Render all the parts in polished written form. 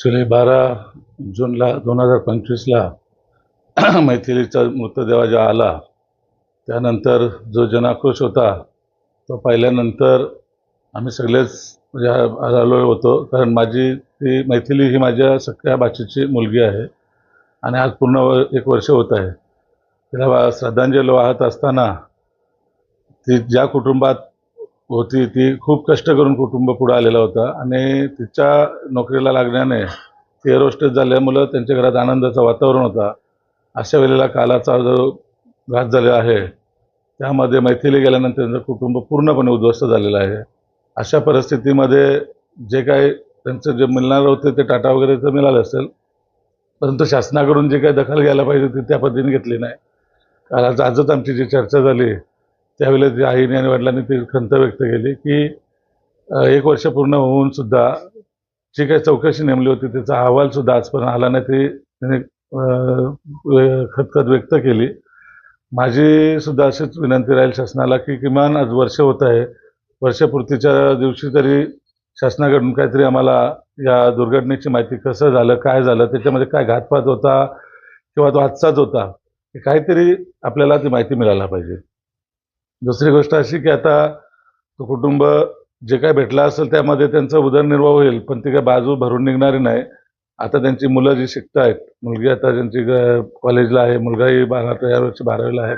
जुलै 12 जूनला 2025ला मैथिलीचा मृतदेह जेव्हा आला त्यानंतर जो जनाक्रोश होता तो पाहिल्यानंतर आम्ही सगळेच आलो होतो, कारण माझी ती मैथिली ही माझ्या सख्या भाचीची मुलगी आहे आणि आज पूर्ण 1 वर्ष होत आहे. तिला श्रद्धांजली वाहत असताना ती ज्या कुटुंबात होती ती खूप कष्ट करून कुटुंब पुढे आलेला होता आणि तिच्या नोकरीला लागण्याने ती एअरोस्टेस झाल्यामुळं त्यांच्या घरात आनंदाचं वातावरण होता. अशा वेळेला कालाचा जो घात झालेला आहे त्यामध्ये मैथिली गेल्यानंतर त्यांचं कुटुंब पूर्णपणे उद्ध्वस्त झालेलं आहे. अशा परिस्थितीमध्ये जे काही त्यांचं जे मिळणार होते ते टाटा वगैरेचं मिळालं असेल, परंतु शासनाकडून जे काही दखल घ्यायला पाहिजे ती त्या पद्धतीने घेतली नाही. काल आजच आमची जी चर्चा झाली त्यावेळेस जी आईने आणि वडिलांनी ती खंत व्यक्त केली की 1 वर्ष पूर्ण होऊन सुद्धा जी काही चौकशी नेमली होती त्याचा अहवालसुद्धा आजपर्यंत आला नाही, ती त्याने खदखद व्यक्त केली. माझी सुद्धा अशीच विनंती राहील शासनाला की किमान आज वर्ष होत आहे, वर्षपूर्तीच्या दिवशी तरी शासनाकडून काहीतरी आम्हाला या दुर्घटनेची माहिती कसं झालं, काय झालं, त्याच्यामध्ये काय घातपात होता किंवा तो हादसाच होता, काहीतरी आपल्याला ती माहिती मिळायला पाहिजे. दुसरी गोष्ट अशी की आता तो कुटुंब जे काही भेटला असेल त्यामध्ये त्यांचा उदरनिर्वाह होईल, पण ती काही बाजू भरून निघणारी नाही. आता त्यांची मुलं जी शिकत आहेत, मुलगी आता त्यांची कॉलेजला आहे, मुलगाही 12वीला आहे.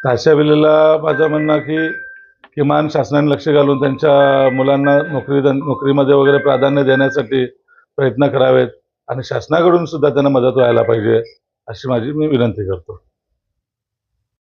तर अशा वेळेला माझं म्हणणं की किमान शासनाने लक्ष घालून त्यांच्या मुलांना नोकरीमध्ये वगैरे प्राधान्य देण्यासाठी प्रयत्न करावेत आणि शासनाकडून सुद्धा त्यांना मदत व्हायला पाहिजे, अशी माझी मी विनंती करतो.